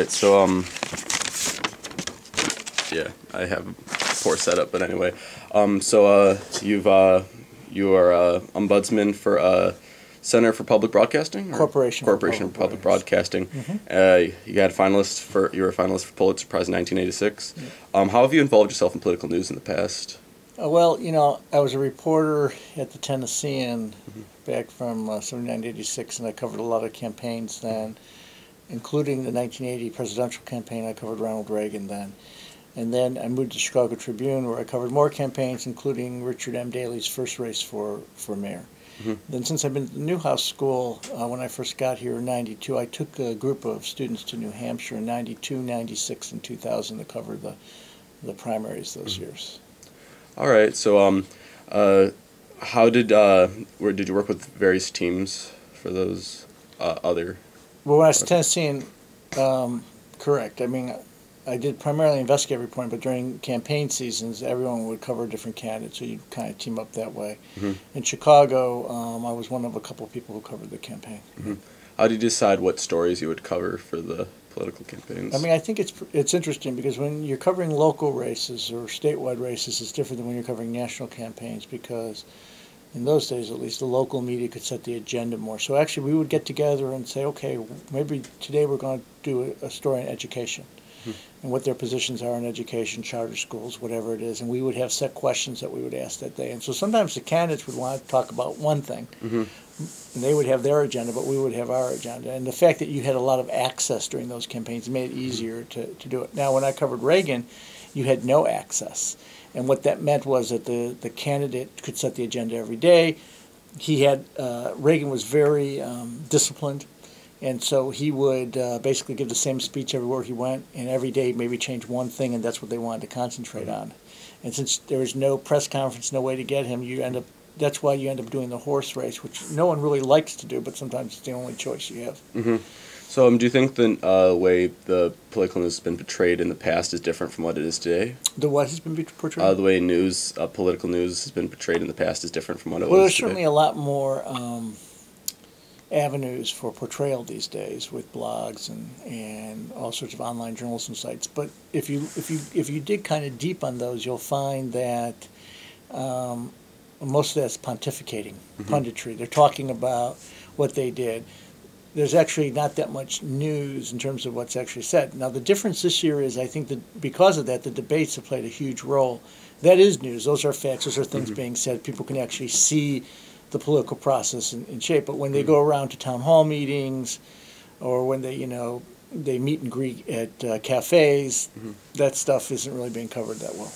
Right, so yeah, I have a poor setup, but anyway, you are ombudsman for Center for Public Broadcasting, or Corporation for Public Broadcasting. You were a finalist for Pulitzer Prize in 1986. Yeah. How have you involved yourself in political news in the past? Well, I was a reporter at the Tennessean back from 79 to 86, and I covered a lot of campaigns then, including the 1980 presidential campaign. I covered Ronald Reagan then. And then I moved to Chicago Tribune, where I covered more campaigns, including Richard M. Daley's first race for mayor. Then since I've been at the Newhouse School, when I first got here in 92, I took a group of students to New Hampshire in 92, 96, and 2000 to cover the primaries those years. All right, so how did you work with various teams for those other? Well, when I was at Tennessean, correct. I mean, I did primarily investigative reporting, but during campaign seasons, everyone would cover a different candidate, so you'd kind of team up that way. In Chicago, I was one of a couple of people who covered the campaign. How did you decide what stories you would cover for the political campaigns? I mean, I think it's interesting because when you're covering local races or statewide races, it's different than when you're covering national campaigns, because in those days, at least, the local media could set the agenda more. So actually, we would get together and say, okay, maybe today we're going to do a story on education. And what their positions are in education, charter schools, whatever it is. And we would have set questions that we would ask that day. And so sometimes the candidates would want to talk about one thing, and they would have their agenda, but we would have our agenda. And the fact that you had a lot of access during those campaigns made it easier to do it. Now, when I covered Reagan, you had no access. And what that meant was that the candidate could set the agenda every day. Reagan was very disciplined. And so he would basically give the same speech everywhere he went, and every day maybe change one thing, and that's what they wanted to concentrate on. And since there was no press conference, no way to get him, that's why you end up doing the horse race, which no one really likes to do, but sometimes it's the only choice you have. So do you think the way the political news has been portrayed in the past is different from what it is today? The what has been portrayed? The way political news has been portrayed in the past is different from what it was today. Well, there's today. certainly a lot more avenues for portrayal these days with blogs and all sorts of online journalism sites. But if you dig kind of deep on those, you'll find that most of that's pontificating, punditry. They're talking about what they did. There's actually not that much news in terms of what's actually said. Now, the difference this year is, I think that because of that, the debates have played a huge role. That is news. Those are facts. Those are things being said. People can actually see the political process in shape. But when they go around to town hall meetings, or when they meet and greet at cafes, that stuff isn't really being covered that well.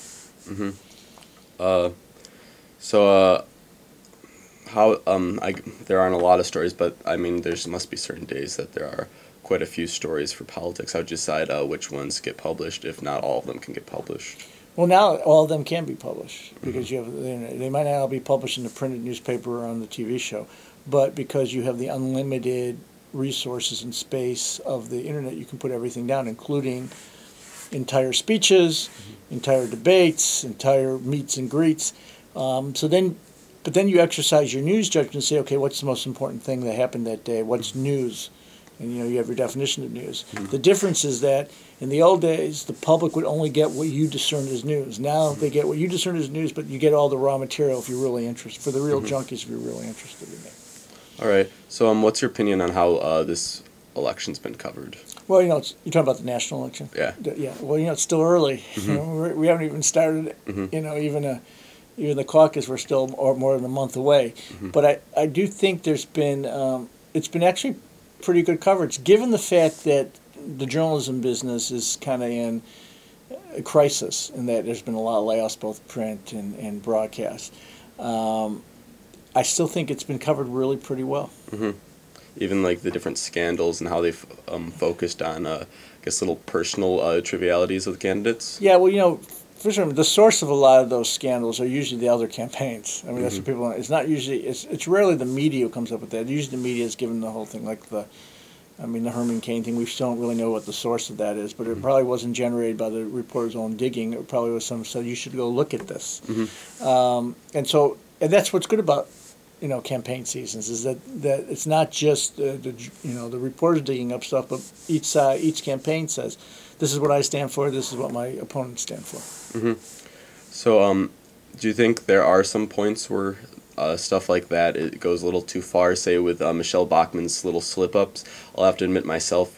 There aren't a lot of stories, but I mean, there must be certain days that there are quite a few stories for politics. How would you decide which ones get published, if not all of them can get published? Well, now all of them can be published because you have they might not all be published in the printed newspaper or on the TV show, but because you have the unlimited resources and space of the internet, you can put everything down, including entire speeches, entire debates, entire meets and greets. But then you exercise your news judgment and say, okay, what's the most important thing that happened that day? What's news? And you have your definition of news. The difference is that in the old days, the public would only get what you discerned as news. Now they get what you discern as news, but you get all the raw material if you're really interested. For the real junkies, if you're really interested in it. All right. So, what's your opinion on how this election's been covered? Well, you're talking about the national election. Yeah. Yeah. Well, it's still early. We haven't even started. Even the caucus, we're still more than a month away. But I do think there's been it's been actually pretty good coverage, given the fact that the journalism business is kind of in a crisis, and that there's been a lot of layoffs, both print and broadcast. I still think it's been covered really pretty well. Even like the different scandals and how they've focused on, I guess, little personal trivialities of the candidates. Yeah, well, for sure, the source of a lot of those scandals are usually the other campaigns. I mean, that's what people. It's not usually. It's rarely the media who comes up with that. Usually, the media is given the whole thing, like the Herman Cain thing. We still don't really know what the source of that is, but it probably wasn't generated by the reporter's own digging. It probably was someone said, you should go look at this. And that's what's good about campaign seasons is that it's not just the reporters digging up stuff, but each side, each campaign says, this is what I stand for, this is what my opponents stand for. So, do you think there are some points where stuff like that it goes a little too far? Say with Michelle Bachmann's little slip-ups. I'll have to admit myself,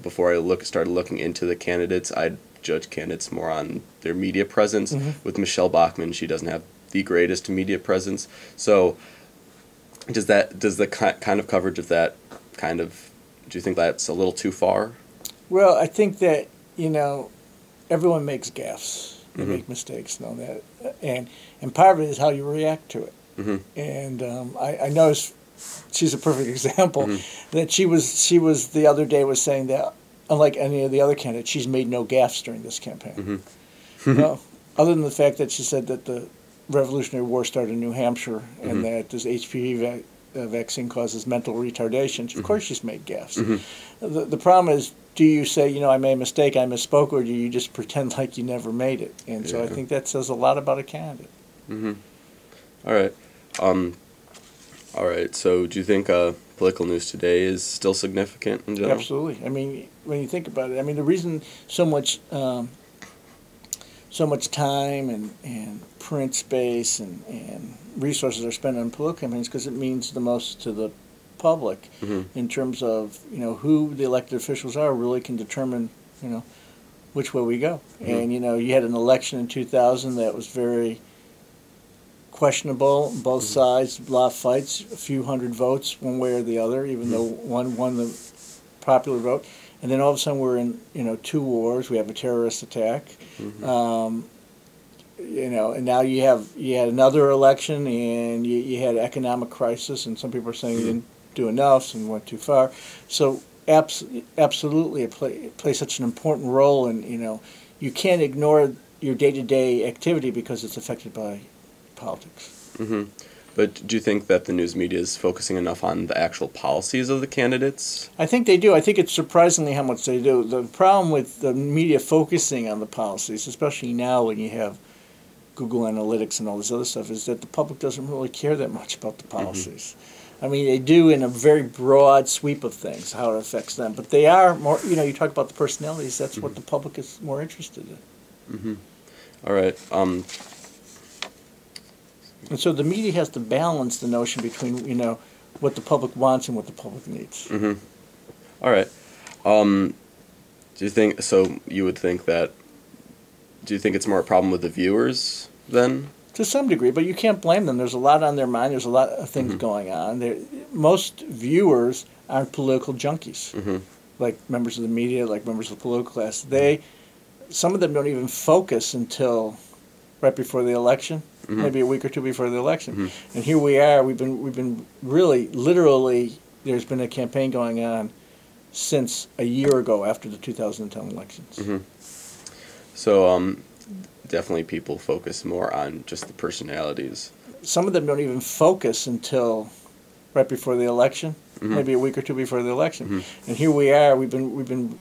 before I started looking into the candidates, I'd judge candidates more on their media presence. With Michelle Bachmann, she doesn't have the greatest media presence. So, does the kind of coverage of that do you think that's a little too far? Well, I think that everyone makes gaffes. They make mistakes, know that, and part of it is how you react to it. And I noticed she's a perfect example that she was the other day was saying that unlike any of the other candidates, she's made no gaffes during this campaign. Well, other than the fact that she said that the Revolutionary War started in New Hampshire and that this HPV vaccine causes mental retardation. Of course, she's made gaffes. The problem is, do you say, I made a mistake, I misspoke, or do you just pretend like you never made it? And so I think that says a lot about a candidate. All right. All right. So, do you think political news today is still significant in general? Absolutely. I mean, when you think about it, the reason so much time and print space and resources are spent on political campaigns because it means the most to the public in terms of who the elected officials are really can determine which way we go. And you had an election in 2000 that was very questionable on both sides, a lot of fights, a few hundred votes one way or the other, even though one won the popular vote. And then all of a sudden we're in 2 wars. We have a terrorist attack, and now you had another election, and you had economic crisis, and some people are saying you didn't do enough and went too far. So absolutely, it plays such an important role, and you can't ignore your day-to-day activity because it's affected by politics. But do you think that the news media is focusing enough on the actual policies of the candidates? I think they do. I think it's surprisingly how much they do. The problem with the media focusing on the policies, especially now when you have Google Analytics and all this other stuff, is that the public doesn't really care that much about the policies. They do in a very broad sweep of things, how it affects them. But they are more, you talk about the personalities, that's what the public is more interested in. All right. And so the media has to balance the notion between, what the public wants and what the public needs. All right. Do you think, so you would think that, do you think it's more a problem with the viewers then? To some degree, but you can't blame them. There's a lot on their mind. There's a lot of things going on. Most viewers aren't political junkies, like members of the media, like members of the political class. Some of them don't even focus until right before the election, maybe a week or two before the election. And here we are. We've been really, literally, there's been a campaign going on since a year ago after the 2010 elections. So definitely people focus more on just the personalities. Some of them don't even focus until right before the election, maybe a week or two before the election. And here we are. We've been